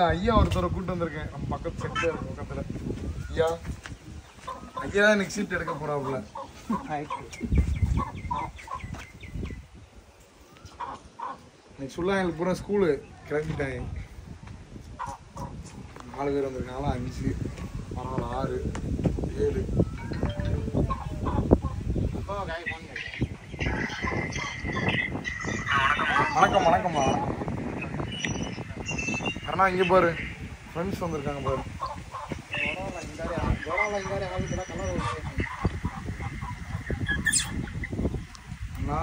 ஐயா ஒருத்தரை கூட்டு வந்திருக்கேன் நம்ம பக்கத்து செட்டு பக்கத்துல. ஐயா ஐயா தான் நெக்ஸ்ட் சீட் எடுக்க போறாப்புல. சொல்ல எங்களுக்கு பூரா ஸ்கூலு கிளம்பிட்டாங்க. 4 பேர் வந்திருக்காங்களா, 5 6 7. வணக்கம் வணக்கம்மா. அண்ணா இங்கே பாரு, ஃப்ரெண்ட்ஸ் வந்திருக்காங்க பாரு. அண்ணா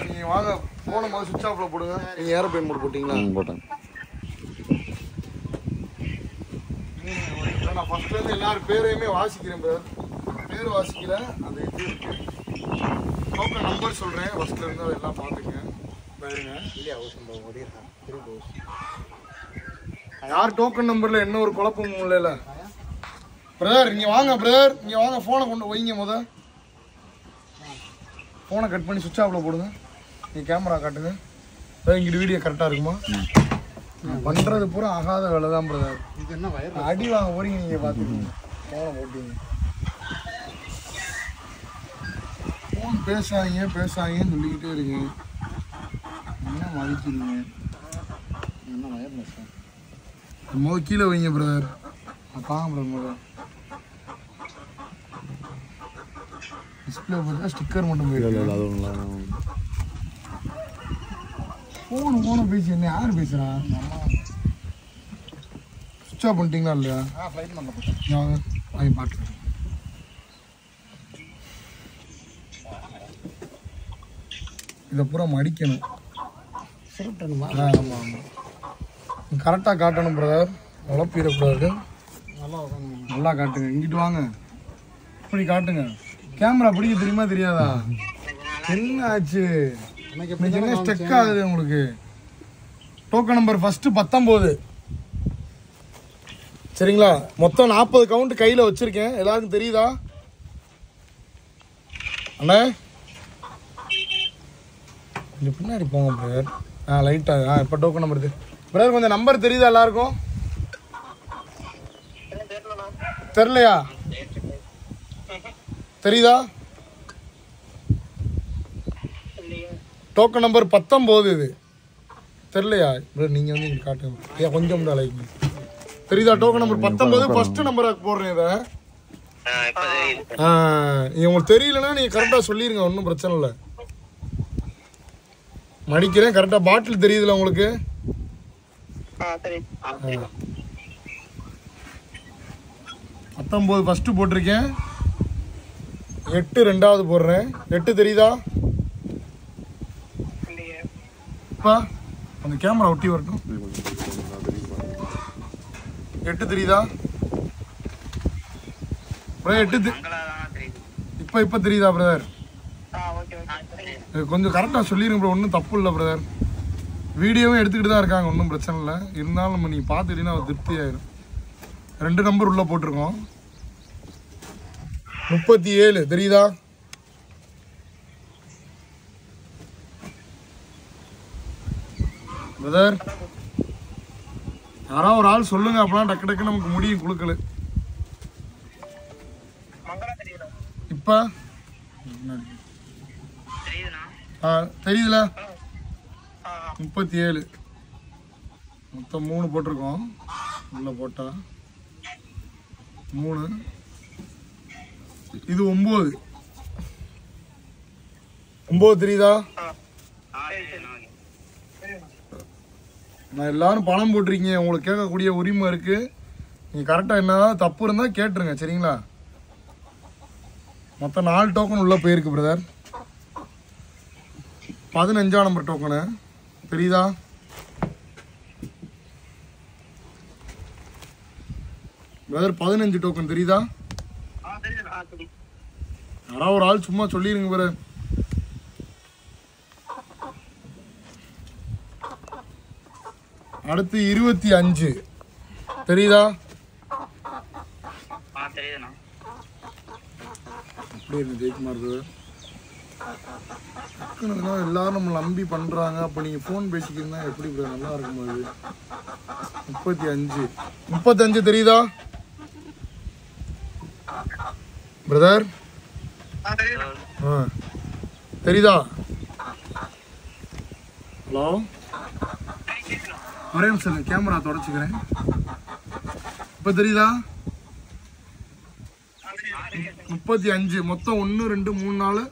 நீங்கள் வாங்க, ஃபோனை முதல்ல சுவிட்ச் ஆஃபில் போடுங்க. நீங்கள் ஏரோப்ளேன் மோட் போட்டிங்களா? போட்டேன். நான் ஃபஸ்ட்லேருந்து எல்லாரும் பேரையுமே வாசிக்கிறேன் பிரதர். பேர் வாசிக்கல, அந்த இது இருக்கு. டோக்கன் நம்பர் சொல்கிறேன், ஃபஸ்ட்லேருந்து எல்லாம் பார்த்துங்க. பாருங்க யார் டோக்கன் நம்பரில் என்ன ஒரு குழப்பமும் இல்லைல்ல பிரதர். இங்கே வாங்க பிரதர், இங்கே வாங்க. ஃபோனை கொண்டு வைங்க முத. ஃபோனை கட் பண்ணி சுவிட்ச் ஆஃபில் போடுங்க. நீங்கள் கேமரா காட்டுங்க. இங்கிட்டு வீடியோ கரெக்டாக இருக்குமா? பண்ணுறது பூரா ஆகாத வேலை தான் பிரதர். இது என்ன வயர் அடி வாங்க போறீங்க நீங்கள் பார்த்துக்கீங்க. ஃபோனை போட்டீங்க, ஃபோன் பேசாங்கன்னு சொல்லிக்கிட்டே இருக்கீங்க. என்ன மதிக்கிறீங்க? என்ன வயர்லெஸ் முதல் கீழே வைங்க பிரதர். தாங்க பிரதர் முதல். டிஸ்பிளே பார்த்தா ஸ்டிக்கர் மட்டும் போயிருக்கு. ஃபோனை பேசி என்ன யார் பேசுகிறா? சுவிட்ச் ஆஃப் பண்ணிட்டீங்களா இல்லையா? வாங்க பாட்டு. இதை பூரா மடிக்கணும். ஆமாம் ஆமாம், கரெக்டாக காட்டணும் பிரதர். உழப்பிடக்கூடாது. நல்லா காட்டுங்க. இங்கிட்டு வாங்க, இப்படி காட்டுங்க. கேமரா பிடிக்க தெரியுமா தெரியாதா? என்ன ஆச்சு இன்னைக்கு? என்ன ஸ்டெக் ஆகுது உங்களுக்கு? டோக்கன் நம்பர் ஃபர்ஸ்ட் 19 சரிங்களா? மொத்தம் 40 கவுண்ட் கையில் வச்சிருக்கேன். எல்லாருக்கும் தெரியுதா அண்ணே? கொஞ்சம் பின்னாடி போங்க பிரதர். லைட்டாக இப்போ டோக்கன் நம்பர் பிரதர் கொஞ்சம் நம்பர் தெரியுதா எல்லாருக்கும்? தெரிலையா? தெரியுதா? டோக்கன் நம்பர் 19 இது. தெரியலையா? நீங்கள் வந்து இங்கே காட்டுங்க. கொஞ்சம் தான் லைக் தெரியுதா? டோக்கன் நம்பர் 19 ஃபர்ஸ்ட் நம்பராக போடுறேன் இதை. உங்களுக்கு தெரியலன்னா நீங்கள் கரெக்டாக சொல்லிடுங்க, ஒன்றும் பிரச்சனை இல்லை. மடிக்கிறேன் கரெக்டாக. பாட்டில் தெரியுதுல உங்களுக்கு? 19 ஃபர்ஸ்ட் போட்டிருக்கேன். 8 ரெண்டாவது போடுறேன். 8 தெரியுதா? அந்த கேமரா ஒட்டி வரட்டும். 8 தெரியுதா? 8 இப்ப தெரியுதா பிரதர்? கொஞ்சம் கரெக்டா சொல்லிருங்க ப்ரோ. ஒன்றும் தப்பு இல்லை பிரதர். வீடியோவும் எடுத்துக்கிட்டு தான் இருக்காங்க, ஒன்றும் பிரச்சனை இல்லை. இருந்தாலும் நம்ம நீங்க பார்த்துட்டீங்கன்னா திருப்தி ஆயிடும். 2 நம்பர் உள்ள போட்டிருக்கோம். 37 தெரியுதா? பிரதர் யாராவது ஒரு ஆள் சொல்லுங்க, அப்பலாம் டக்கு டக்கு நமக்கு முடியும் குழுக்கள். இப்ப தெரியுதுல? 37 மொத்தம் 3 போட்டிருக்கோம். உள்ள போட்டா 3. இது 9 தெரியுதா? நான் எல்லாரும் பணம் போட்டிருக்கீங்க, உங்களுக்கு கேட்கக்கூடிய உரிமை இருக்கு. நீங்க கரெக்டா என்ன தப்பு இருந்தா கேட்டுருங்க சரிங்களா? மொத்தம் 4 டோக்கன் உள்ள போயிருக்கு பிரதர். 15ஆம் நம்பர் டோக்கனு தெரியுதா? பிரதர் 15 டோக்கன் தெரியுதா? யாராவது ஒரு ஆள் சும்மா சொல்லிருங்க பிரதர். அடுத்து 25 தெரியுதா? எப்படி இருக்கு ஜெயக்குமார் பிரதர்? எல்லாரும் நம்ம நம்பி பண்றாங்க. அப்போ நீங்க ஃபோன் பேசிக்கிறீங்கன்னா எப்படி பிரதர் நல்லா இருக்கும்? அது 35 தெரியுதா பிரதர்? தெரியுதா? ஹலோ, ஒரே நிமிஷம் கேமரா தொடச்சுக்கிறேன். இப்போ தெரியுதா? 35 மொத்தம் 1 2 3 4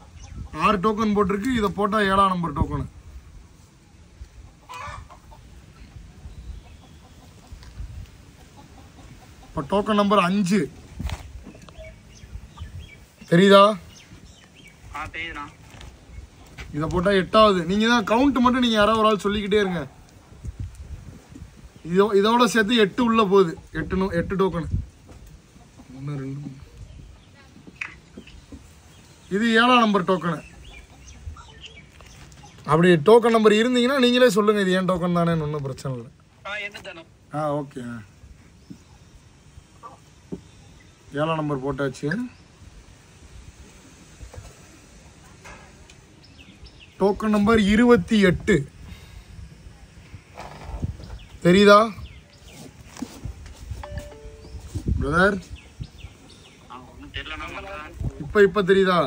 6 டோக்கன் போட்டிருக்கு. இதை போட்டா 7ஆம் நம்பர் டோக்கன். இப்போ டோக்கன் நம்பர் 5 தெரியுதா? இதை போட்டா 8வது. நீங்க தான் கவுண்ட் மட்டும் நீங்க யாராவது ஒரு ஆள் சொல்லிக்கிட்டே இருங்க. இதோட சேர்த்து 8 உள்ள போகுது. 8 டோக்கன். 1 2 இது 7ஆம் நம்பர் டோக்கனு. அப்படி டோக்கன் நம்பர் இருந்தீங்கன்னா நீங்களே சொல்லுங்க, இது ஏன் டோக்கன் தானே, ஒன்றும் பிரச்சனை இல்லை. ஓகே, 7ஆம் நம்பர் போட்டாச்சு. டோக்கன் நம்பர் 28 தெரியுதா பிரதர்? இப்ப தெரியுதா?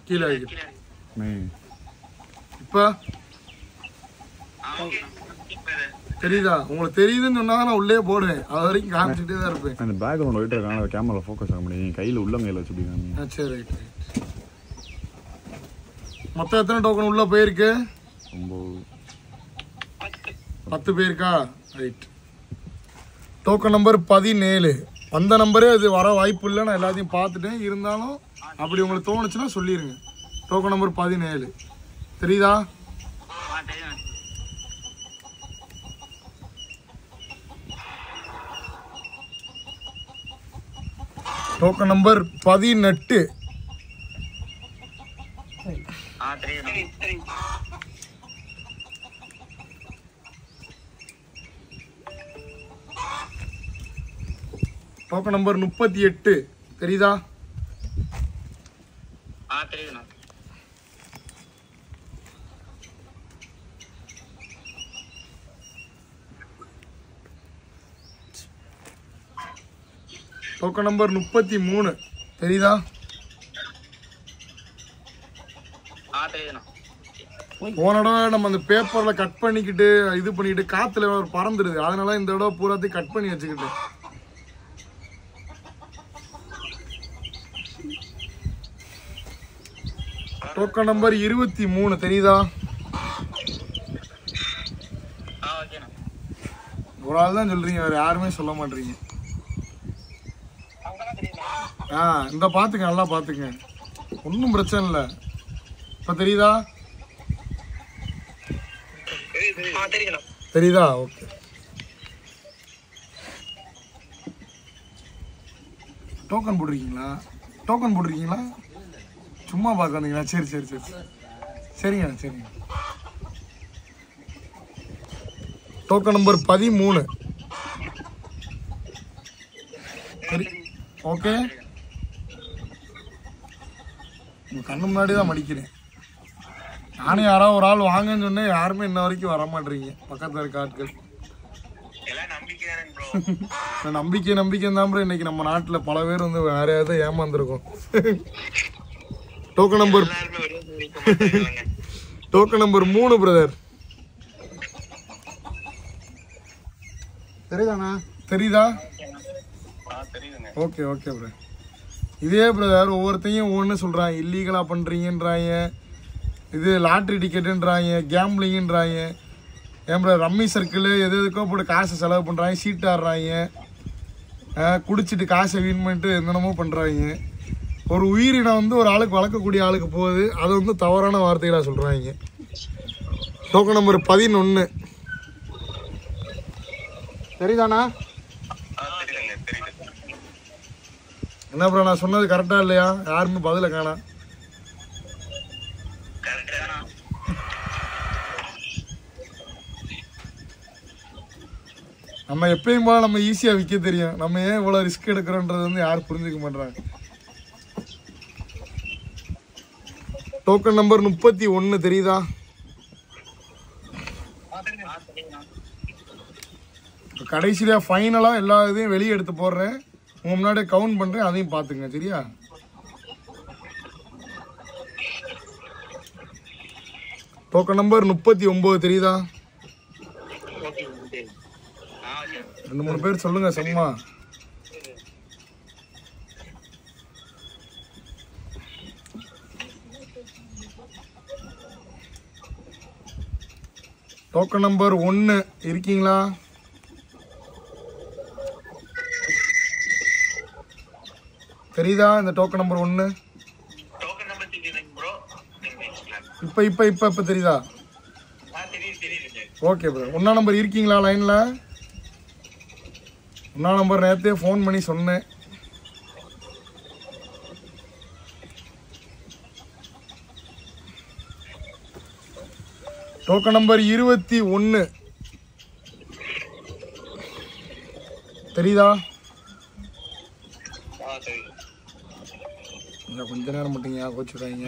கீழே இப்ப தெரியுதா? உங்களுக்கு தெரியுதுன்னு சொன்னா நான் உள்ளே போடுவேன். அது வரைக்கும் காமிச்சுட்டே தான் இருப்பேன். அந்த பேக்ரவுண்ட் ஒயிட் இருக்காங்க, கேமரா ஃபோக்கஸ் ஆக முடியும். கையில உள்ளங்கையில வச்சுட்டீங்க. சரி, ரைட். மொத்தம் எத்தனை டோக்கன் உள்ள போயிருக்கு? 10 போயிருக்கா? ரைட். Token number 17. அந்த நம்பரே அது வர வாய்ப்பு இல்லை. நான் எல்லாத்தையும் பார்த்துட்டேன். இருந்தாலும் அப்படி உங்களுக்கு தோணுச்சுன்னா சொல்லிடுங்க. டோக்கன் நம்பர் 17 தெரியுதா? டோக்கன் நம்பர் 18 டோக்கன் நம்பர் 38 தெரியுதா? டோக்கன் நம்பர் 33 தெரியுதா? போன தடவை நம்ம அந்த பேப்பர்ல கட் பண்ணிக்கிட்டு இது பண்ணிக்கிட்டு காத்துல பறந்துடுது. அதனால இந்த தடவை பூராத்தையும் கட் பண்ணி வச்சுக்கிட்டேன். டோக்கன் நம்பர் 23 தெரியுதா? ஒரு ஆள் தான் சொல்றீங்க, வேற யாருமே சொல்ல மாட்டீங்க. இந்த பாத்துக்க, நல்லா பாத்துக்க, ஒன்னும் பிரச்சனை இல்லை. இப்ப தெரியுதா? தெரியுதா? ஓகே. டோக்கன் போட்டிருக்கீங்களா? சும்மா பார்க்க வந்தீங்களா? சரிங்க. Token number 13 okay. உங்க கண்ணு முன்னாடி தான் மடிக்கிறேன். நானே யாராவது ஒரு ஆள் வாங்கன்னு சொன்னேன். யாருமே இன்ன வரைக்கும் வர மாட்டேறீங்க. பக்கத்துல இருக்க ஆட்கள் நம்பிக்கை தான். இன்னைக்கு நம்ம நாட்டுல பல பேர் வந்து வேற ஏதாவது ஏமாந்துருக்கோம். டோக்கன் நம்பர் 3 பிரதர் தெரியுதா? Okay brother. இதே பிரதர் ஒவ்வொருத்தையும் ஒவ்வொன்று சொல்றாங்க. இல்லீகலா பண்றீங்கன்றாங்க, இது லாட்ரி டிக்கெட்டுன்றாங்க, கேம்பிளிங்ன்றாங்க. ஏன் பிரதர் ரம்மி சர்க்கிள் எதுக்கோ போட்டு காசை செலவு பண்ணுறாங்க, சீட்டு ஆடுறாங்க, குடிச்சிட்டு காசை வீண் பண்ணிட்டு என்னென்னமோ பண்ணுறாங்க. ஒரு உயிரினம் வந்து ஒரு ஆளுக்கு வளர்க்கக்கூடிய ஆளுக்கு போகுது. அது வந்து தவறான வார்த்தைகளாக சொல்கிறாங்க. டோக்கன் நம்பர் 11 சரிதானா? என்ன ப்ரோ, நான் சொன்னது கரெக்டா இல்லையா? யாருமே பதில காணா. நம்ம எப்பயும் போல நம்ம ஈஸியாக விற்க தெரியும். நம்ம ஏன் இவ்வளோ ரிஸ்க் எடுக்கிறோன்றது வந்து யாரும் புரிஞ்சுக்க மாட்டாங்க. டோக்கன் நம்பர் 31 தெரியுதா? கடைசியில ஃபைனலாக எல்லா இதையும் வெளியே எடுத்து போடுறேன். உங்க முன்னாடி கவுண்ட் பண்ணுறேன், அதையும் பார்த்துங்க. சரியா? டோக்கன் நம்பர் 39 தெரியுதா? 2-3 பேர் சொல்லுங்க சும்மா. டோக்கன் நம்பர் 1 இருக்கீங்களா? தெரியுதா இந்த டோக்கன் நம்பர் 1? இப்ப தெரியுதா? Okay bro. 1ஆம் நம்பர் இருக்கீங்களா லைன்ல? 1ஆம் நம்பர் நேரத்தே ஃபோன் பண்ணி சொன்னேன். டோக்கன் நம்பர் 21 தெரியுதா? கொஞ்ச நேரம் மட்டுங்க கோச்சுடாங்க.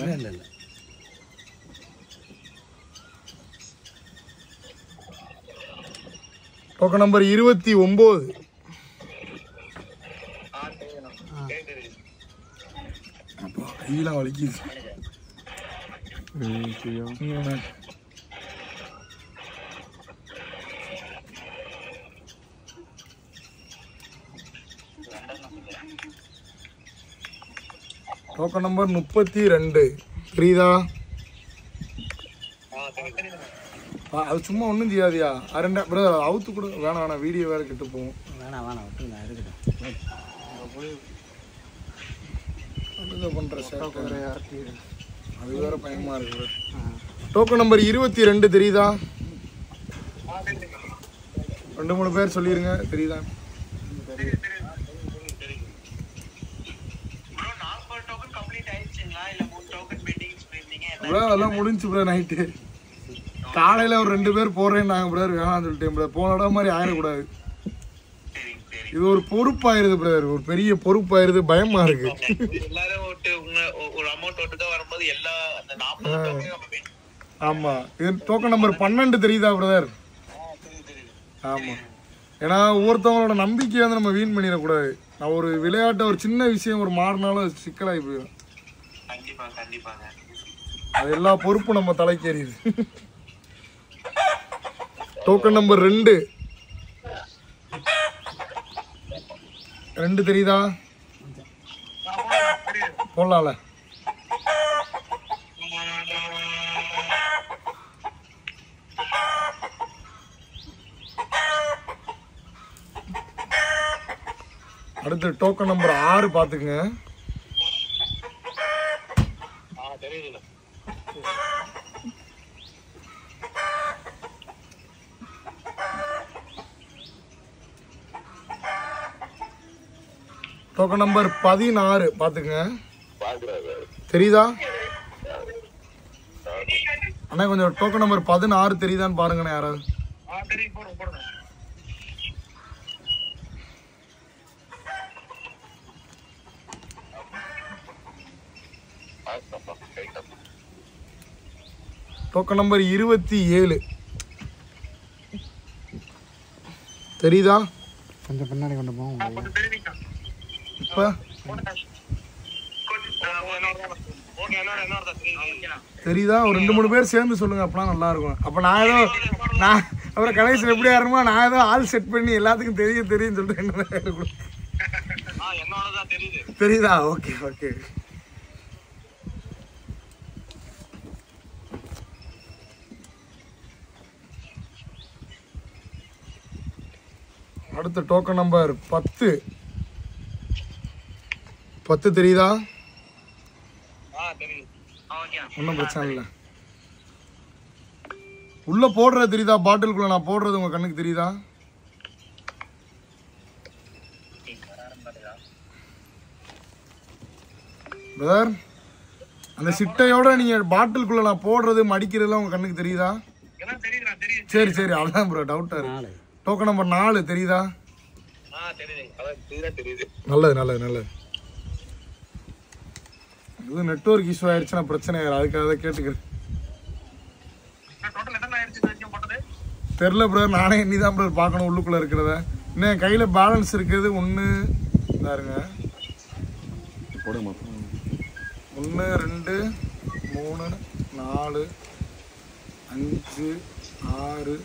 டோக்கன் நம்பர் 29 கையெல்லாம் வலிக்குது. டோக்கன் நம்பர் 32 தெரியுதா? அது சும்மா ஒன்றும் செய்யாதியா. அவுத்து கூட வேணாம், வீடியோ வேற கிட்ட போவோம். அது வேற பயமா இருக்கு. டோக்கன் நம்பர் 22 தெரியுதா? 2-3 பேர் சொல்லிருங்க. தெரியுதா? அதெல்லாம் முடிஞ்சு ப்ரோ. நைட்டு காலையில் ஒரு 2 பேர் போடுறேன் நாங்கள் பிரதர் வேணாம்னு சொல்லிட்டேன் பிரதர். போன இடம் மாதிரி ஆயிடக்கூடாது. இது ஒரு பொறுப்பாயிருது பிரதர், ஒரு பெரிய பொறுப்பாயிருது. பயமா இருக்கு. ஆமா. இது டோக்கன் நம்பர் 12 தெரியுதா பிரதர்? ஆமா. ஏன்னா ஒவ்வொருத்தவங்களோட நம்பிக்கையை வந்து நம்ம வீண் பண்ணிடக்கூடாது. நான் ஒரு விளையாட்டை ஒரு சின்ன விஷயம் ஒரு மாறினாலும் சிக்கலாகி போயிடும். அது எல்லா பொறுப்பும் நம்ம தலைக்கு ஏறிது. டோக்கன் நம்பர் 2 தெரியுதா? போடலாம்ல. அடுத்து டோக்கன் நம்பர் 6 பாத்துக்குங்க. டோக்கன் நம்பர் 16 பாத்துங்க. தெரியுதா அண்ணா? கொஞ்சம் டோக்கன் நம்பர் 16 தெரியுதான்னு பாருங்கண்ணா யாராவது. டோக்கன் நம்பர் 27 தெரியுதா? கொஞ்சம் பின்னாடி கொண்டு போவோம். இப்ப தெரியுதா? ஒரு 2-3 பேர் சேர்ந்து சொல்லுங்க, அப்பனா நல்லா இருக்கும். அப்ப நான் அப்புறம் கடைசியில் எப்படி ஆரம்பமா நான் ஏதோ ஆள் செட் பண்ணி எல்லாத்துக்கும் தெரியும் சொல்லிட்டு தெரியுதா? Okay okay. அடுத்த டோக்கன் நம்பர் 10 தெரியுதா? ஒன்றும் பிரச்சனை இல்லை. உள்ள போடுறது தெரியுதா? பாட்டிலுக்குள்ள நான் போடுறது உங்க கண்ணுக்கு தெரியுதா? பிரதர், அந்த சிட்டையோட நீங்க பாட்டிலுக்குள்ள நான் போடுறது மடிக்கிறதுலாம் உங்க கண்ணுக்கு தெரியுதா? சரி சரி, அதான் ப்ரோ டவுட்டா இருக்கு. டோக்கன் நம்பர் 4 தெரியுதா? தெரியுது. நல்லது. இது நெட்வொர்க் இஷ்யூ ஆயிடுச்சுன்னா பிரச்சனை ஆயிரும், அதுக்காக தான் கேட்டுக்கிறேன். தெரில ப்ரோ, நானே இன்னிதான் ப்ரோ பார்க்கணும் உள்ளுக்குள்ள இருக்கிறத. இன்னும் கையில பேலன்ஸ் இருக்குது 1 பாருங்க. 1 2 3 4 5 6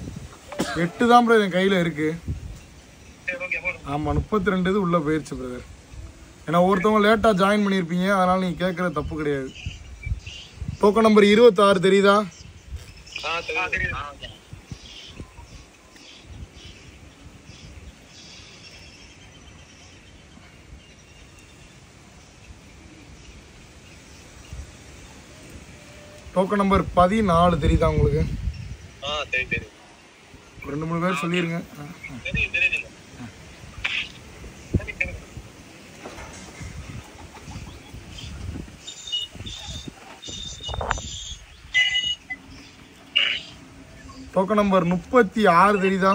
8 தான் ப்ரோ என் கையில இருக்கு. ஆமா 32 இது உள்ள போயிருச்சு பிரதர். ஏன்னா ஒருத்தவங்க லேட்டா ஜாயின் பண்ணியிருப்பீங்க, அதனால நீங்க கேட்கறது தப்பு கிடையாது. டோக்கன் நம்பர் 26 தெரியுதா? டோக்கன் நம்பர் 14 தெரியுதா உங்களுக்கு? 2-3 பேர் சொல்லிருங்க. டோக்கன் நம்பர் 36 தெரியுதா?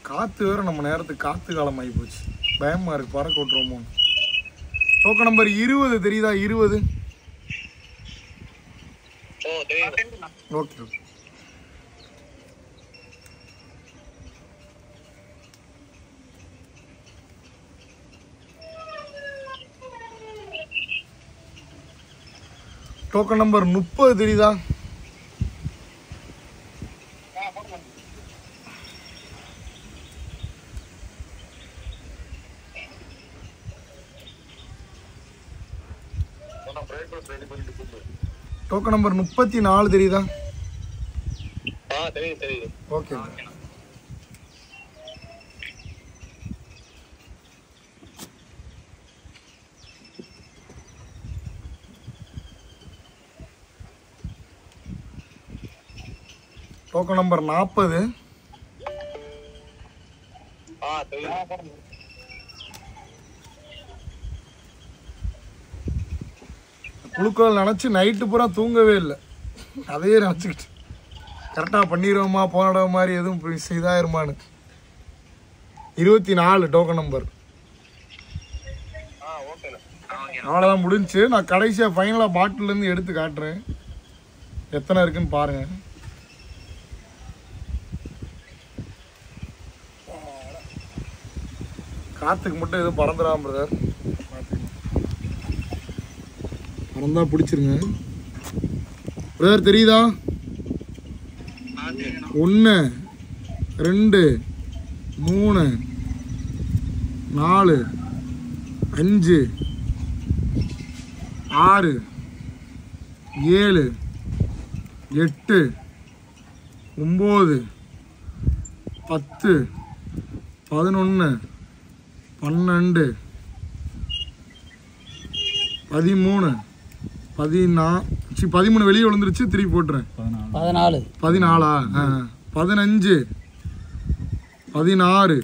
காத்து வேற நம்ம நேரத்துக்கு காத்து காலம் ஆகி போச்சு, பயமா இருக்கு, பறக்க விட்டுருவோமோ. டோக்கன் நம்பர் 20 தெரியுதா? 20 ஓகே. டோக்கன் நம்பர் 30 தெரியுதா? டோக்கன் நம்பர் 34 தெரியுதா? ஓகே. டோக்கன் நம்பர் 40 குழுக்கள் நினச்சி நைட்டு பூரா தூங்கவே இல்லை, அதையே நினச்சிக்கிட்டு கரெக்டாக பண்ணிடுவோமா போராட மாதிரி எதுவும் இதாயிருமான்னு. 24 டோக்கன் நம்பர். அவ்வளோதான் முடிஞ்சு. நான் கடைசியாக ஃபைனலாக பாட்டிலேருந்து எடுத்து காட்டுறேன் எத்தனை இருக்குன்னு பாருங்க. காற்றுக்கு மட்டும் எதுவும் பறந்துடாம பிரதர், பறந்தா பிடிச்சிருங்க பிரதர். தெரியுதா? 1 2 3 4 5 6 7 8 9 10 11 12 13 13 வெளியே விழுந்துருச்சு, திருப்பி போட்டுறேன். 14 15 16 17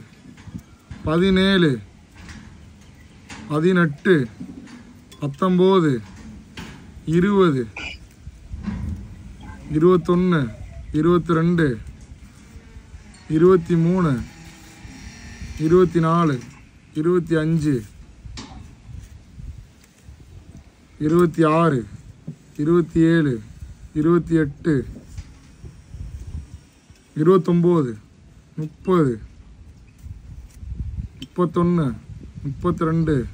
18 19 20 21 22 23 24 25 26 27 28 29 30 31 32 33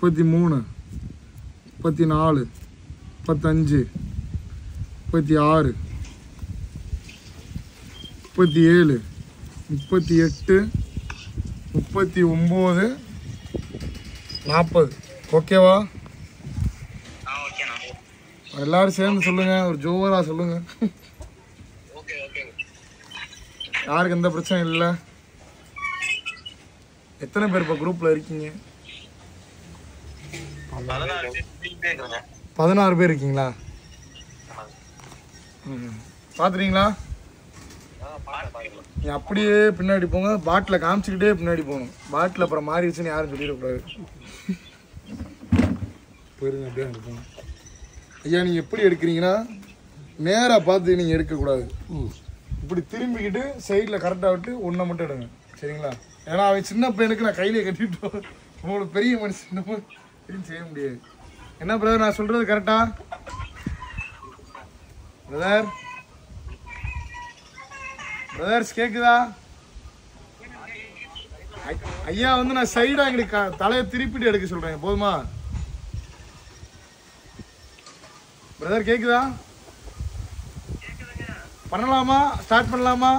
34 35 36 37 38 39 40. ஓகேவா? எல்லாரும் சேர்ந்து சொல்லுங்க, ஒரு ஜோரா சொல்லுங்க. யாருக்கு எந்த பிரச்சனையும் இல்லை. எத்தனை பேர் இப்போ குரூப்ல இருக்கீங்க? 16 பேர் இருக்கீங்களா? பாத்துறீங்களா? நீ அப்படியே பின்னாடி போங்க, பாட்டில் காமிச்சுக்கிட்டே பின்னாடி போகணும். பாட்டில் அப்புறம் மாறிடுச்சுன்னு யாரும் சொல்லிடக்கூடாது. போயிருங்க அப்படியே எடுப்போம். ஐயா நீங்கள் எப்படி எடுக்கிறீங்கன்னா நேராக பார்த்து நீங்கள் எடுக்கக்கூடாது. இப்படி திரும்பிக்கிட்டு சைடில் கரெக்டாக விட்டு ஒன்றை மட்டும் எடுங்க. சரிங்களா? ஏன்னா அவன் சின்ன பையனுக்கு நான் கையிலே கட்டிட்டு உங்களுக்கு பெரிய மனுஷன் எதுவும் செய்ய முடியாது. என்ன பிரதர் நான் சொல்கிறது கரெக்டா? பிரதர்ஸ் கேட்குதா? ஐயா வந்து நான் சைடா எங்களுக்கு தலையை திருப்பிட்டு எடுக்க சொல்றேன். போதுமா பிரதர்? கேக்குதா? பண்ணலாமா? ஸ்டார்ட் பண்ணலாமா?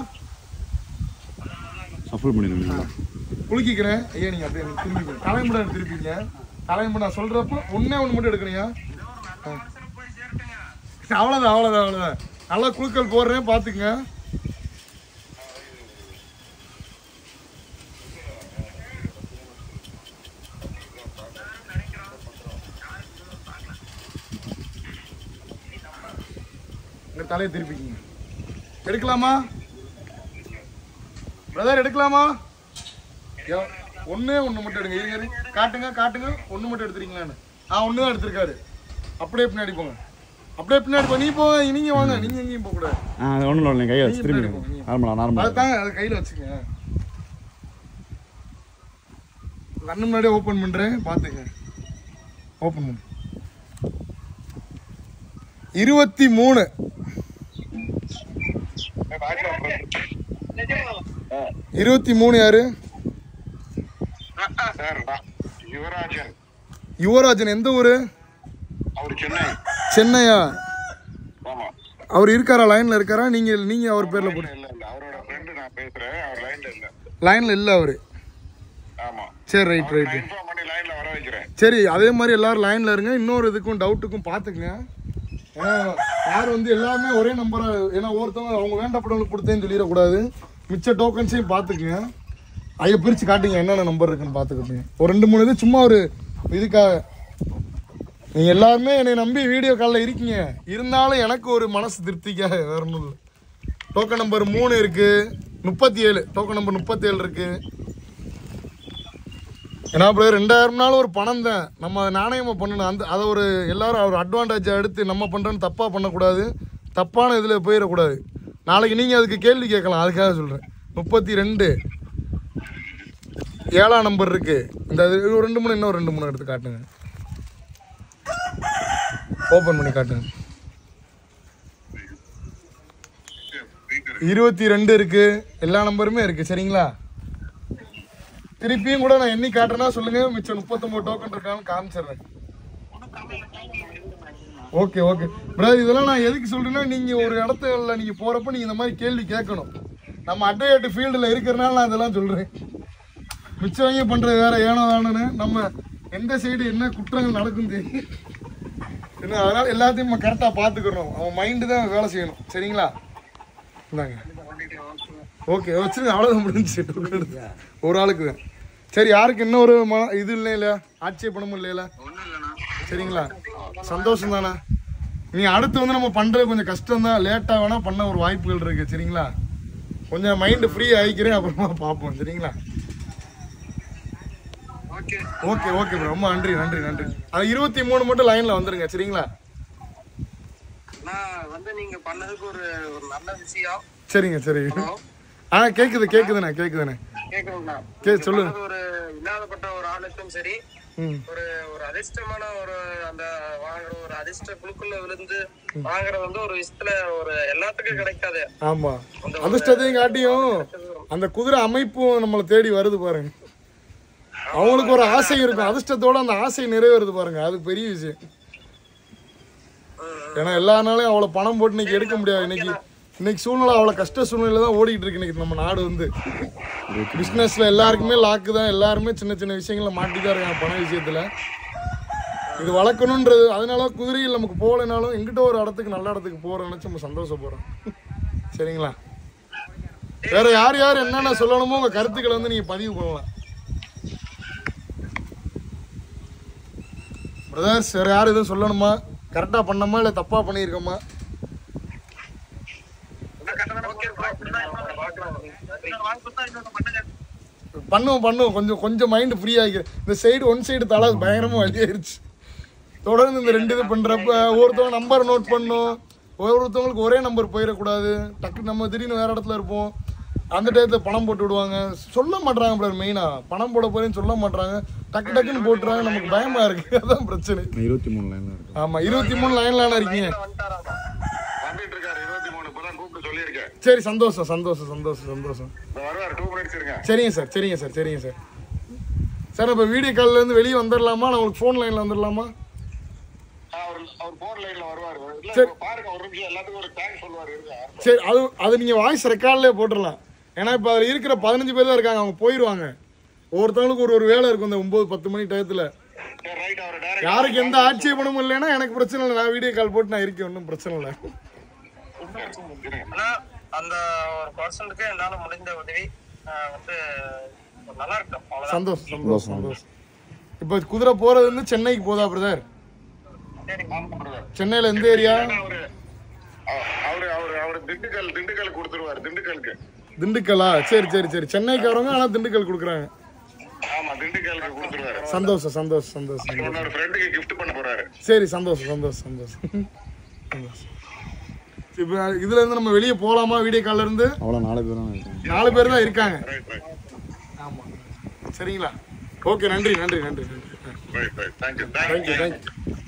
சஃபல் பண்ணிடுங்க. குளிக்கிறேன் ஐயா. நீங்க அப்படியே திரும்பி தலைமுறை திருப்பிங்க. தலைமுறை நான் சொல்றப்ப ஒண்ணு மட்டும் எடுக்கணுங்க. அவ்வளவுதான். நல்லா குழுக்கள் போடுறேன் பாத்துக்குங்க. தலையை திருப்பிக்கிங்க. எடுக்கலாமா பிரதர்? எடுக்கலாமா? ஒண்ணு மட்டும் எடுங்க. இருங்க காட்டுங்க. ஒண்ணு மட்டும் எடுத்துறீங்களான்னு? ஒண்ணு தான் எடுத்திருக்காரு. அப்படியே பின்னாடி போங்க. நீ போங்க. நீங்க வாங்க. நீங்க எங்கேயும் போக கூடாது. ஒன்றும் இல்லை, கையை வச்சு திரும்பி நார்மலா அதுதாங்க அது கையில வச்சுங்க. கண்ணு முன்னாடியே ஓப்பன் பண்றேன் பாத்துங்க. ஓப்பன் பண்ணு. 23 23 யாரு? யுவராஜன். எந்த ஊரு? சென்னையா? அவர் இருக்காரா? லைன்ல இருக்காரா? நீங்க அவர் பேர்ல போட்டு லைன்ல இல்ல அவரு. சரி ரைட். சரி அதே மாதிரி எல்லாரும் லைன்ல இருங்க. இன்னொரு இதுக்கும் டவுட்டுக்கும் பாத்துக்குங்க. யார் வந்து எல்லாமே ஒரே நம்பரா, ஏன்னா ஒருத்தவங்க அவங்க வேண்டப்பட்டவங்களுக்கு கொடுத்தேன்னு சொல்லிடக்கூடாது. மிச்ச டோக்கன்ஸையும் பார்த்துக்குங்க. ஐயா பிரித்து காட்டுங்க என்னென்ன நம்பர் இருக்குன்னு பார்த்துக்கிட்டீங்க. ஒரு 2-3 இது சும்மா ஒரு இதுக்காக. நீங்கள் எல்லாருமே என்னை நம்பி வீடியோ காலில் இருக்கீங்க. இருந்தாலும் எனக்கு ஒரு மனசு திருப்திக்காக வேற ஒன்றும் இல்லை. டோக்கன் நம்பர் 3 இருக்குது. 37 டோக்கன் நம்பர் 37 இருக்குது. ஏன்னா இப்போ 2000 ஒரு பணம் தான். நம்ம நாணயமாக பண்ணணும். அதை ஒரு எல்லாரும் ஒரு அட்வான்டேஜாக எடுத்து நம்ம பண்ணுறோன்னு தப்பாக பண்ணக்கூடாது. தப்பான இதில் போயிடக்கூடாது. நாளைக்கு நீங்கள் அதுக்கு கேள்வி கேட்கலாம். அதுக்காக சொல்கிறேன். 32 7ஆம் நம்பர் இருக்குது. இந்த 2-3 இன்னும் 2-3 எடுத்து காட்டுங்க. ஓப்பன் பண்ணி காட்டுங்க. 22 இருக்குது. எல்லா நம்பருமே இருக்குது. சரிங்களா? திருப்பியும் கூட நான் எண்ணி காட்டுறேன்னா சொல்லுங்க. மிச்சம் 39 டோக்கன் இருக்கான்னு காமிச்சிடுறேன். ஓகே பிரதர், இதெல்லாம் நான் எதுக்கு சொல்றேன்னா, நீங்க ஒரு இடத்துல நீங்க போறப்ப நீங்க இந்த மாதிரி கேள்வி கேட்கணும். நம்ம அட்வொகேட் ஃபீல்டுல இருக்கிறனால நான் இதெல்லாம் சொல்றேன். மிச்சவங்க பண்றது வேற ஏனோ தானோன்னு. நம்ம எந்த சைடு என்ன குற்றங்கள் நடக்கும் தெரியும். அதனால எல்லாத்தையும் நம்ம கரெக்டா பாத்துக்கிறோம். அவன் மைண்டு தான் வேலை செய்யணும். சரிங்களா? இந்தாங்க. ஓகே வச்சுருங்க. அவ்வளோதான் முடிஞ்சு. ஒரு ஆளுக்கு தான். சரி யாருக்கு இன்னொரு இது இல்லையில ஆட்சேபணமும் இல்லையில? சரிங்களா? சந்தோஷம் தானே? நீ அடுத்து வந்து நம்ம பண்றது கொஞ்சம் கஷ்டம் தான். லேட்டாக வேணா பண்ண ஒரு வாய்ப்புகள் இருக்கு. சரிங்களா? கொஞ்சம் மைண்டு ஃப்ரீ ஆகிக்கிறேன். அப்புறமா பார்ப்போம். சரிங்களா? Okay bro. ரொம்ப நன்றி. அது 23 மட்டும் லைன்ல வந்துருங்க. சரிங்களா? சரிங்க. கேக்குதுண்ணே. சொல்லுங்க. ஒரு இல்லாதப்பட்ட ஒரு ஆளுக்கும் சரி, ஒரு அதிர்ஷ்டமான ஒரு அந்த வாங்குற ஒரு அதிர்ஷ்ட குழுக்குள்ள விழுந்து வாங்குறது வந்து ஒரு விஷயத்துல ஒரு எல்லாத்துக்கும் கிடைக்காது. ஆமா, அதிர்ஷ்டத்தையும் காட்டியும் அந்த குதிரை அமைப்பும் நம்மளை தேடி வருது பாருங்க. அவங்களுக்கு ஒரு ஆசை இருக்கும். அதிர்ஷ்டத்தோட அந்த ஆசை நிறைவேறுது பாருங்க. அது பெரிய விஷயம். ஏன்னா எல்லா நாளையும் அவ்வளவு பணம் போட்டு இன்னைக்கு எடுக்க முடியாது. இன்னைக்கு சூழ்நிலை அவ்வளோ கஷ்ட சூழ்நிலை தான் ஓடிக்கிட்டு இருக்கு. இன்னைக்கு நம்ம நாடு வந்து பிஸ்னஸ்ல எல்லாருக்குமே லாக்கு தான். எல்லாருமே சின்ன விஷயங்களை மாட்டிதான் இருக்காங்க பண விஷயத்துல. இது வளர்க்கணுன்றது. அதனால குதிரையில் நமக்கு போகலைனாலும் எங்கிட்ட ஒரு இடத்துக்கு நல்ல இடத்துக்கு போகிறோம் நினச்சி நம்ம சந்தோஷப்படுறோம். சரிங்களா? வேற யார் என்னென்ன சொல்லணுமோ உங்கள் கருத்துக்களை வந்து நீங்கள் பதிவு பண்ணலாம். பிரதர்ஸ் வேற யார் எதுவும் சொல்லணுமா? கரெக்டாக பண்ணோமா இல்லை தப்பாக பண்ணியிருக்கோமா? பண்ணுவோம். கொஞ்சம் மைண்ட் ஃப்ரீ ஆகிக்கிறேன். இந்த சைடு ஒன் சைடு தலை பயங்கரமாக வழியாயிருச்சு. தொடர்ந்து இந்த 2 இது பண்றப்ப ஒருத்தவங்க நம்பர் நோட் பண்ணும், ஒருத்தவங்களுக்கு ஒரே நம்பர் போயிடக்கூடாது. டக்கு நம்ம திடீர்னு வேற இடத்துல இருப்போம், அந்த டயத்தில் பணம் போட்டு விடுவாங்க. சொல்ல மாட்டாங்க பிரதர், மெயினாக பணம் போட போறேன்னு சொல்ல மாட்டாங்க, டக்கு டக்குன்னு போட்டுறாங்க. நமக்கு பயமா இருக்கு, அதான் பிரச்சனை. 23 லைன்ல இருக்கு. ஆமா 23 லைன்ல இருக்கீங்க. வந்துட்டு இருக்காரு 23 இப்பதான் கூப்பிட்டு சொல்லியிருக்கேன். சரி, சந்தோஷம் சந்தோஷம் சந்தோஷம் சந்தோஷம். வருவார் 2 மினிட்ஸ் இருங்க. சரிங்க சார், சரிங்க சார், சரிங்க சார். சார் இப்போ வீடியோ கால்ல இருந்து வெளியே வந்துடலாமா, நான் உங்களுக்கு ஃபோன் லைன்ல வந்துடலாமா? அவர் போன் லைன்ல வருவாரு. இல்ல பாருங்க ஒரு நிமிஷம், எல்லாத்துக்கும் ஒரு தேங்க்ஸ் சொல்லுவாரு. சரி, அது நீங்க வாய்ஸ் ரெக்கார்ட்லயே போட்டுடலாம். ஏன்னா இப்போ அதில் இருக்கிற 15 பேர் தான் இருக்காங்க, அவங்க போயிடுவாங்க. ஒவ்வொருத்தவங்களுக்கு ஒரு வேலை இருக்கும் இந்த 9-10 மணி டயத்தில். யாருக்கு எந்த ஆட்சேபனமும் இல்லைன்னா எனக்கு பிரச்சனை இல்லை, நான் வீடியோ கால் போட்டு நான் இருக்கேன், ஒன்றும் பிரச்சனை இல்லை. அந்த ஒரு பர்சனுக்கு என்னால முடிந்த உதவி வந்து நல்லா இருக்கும். சந்தோஷம் சந்தோஷம் சந்தோஷம். இப்போ குதிரை போறது வந்து சென்னைக்கு போதா பிரதர்? சென்னையில எந்த ஏரியா? அவரு திண்டுக்கல் கொடுத்துருவாரு. திண்டுக்கலா? சரி சரி சரி, சென்னைக்காரங்க ஆனா திண்டுக்கல் கொடுக்குறாங்க. ஆமா, திண்டுக்கலுக்கு கொடுத்துருவாரு. சந்தோஷம் சந்தோஷம் சந்தோஷம். ஒரு ஃப்ரெண்டுக்கு கிஃப்ட் பண்ண போறாரு. சரி, சந்தோஷம் சந்தோஷம் சந்தோஷம் சந்தோஷம். இப்போ இதுல இருந்து நம்ம வெளியே போலாமா? வீடியோ கால்ல இருந்து அவ்வளோ 4 பேர் தான் இருக்காங்க. 4 பேர் தான் இருக்காங்க. ஆமா, சரிங்களா? ஓகே, நன்றி நன்றி நன்றி நன்றி. தேங்க்யூ. Thank you thank you.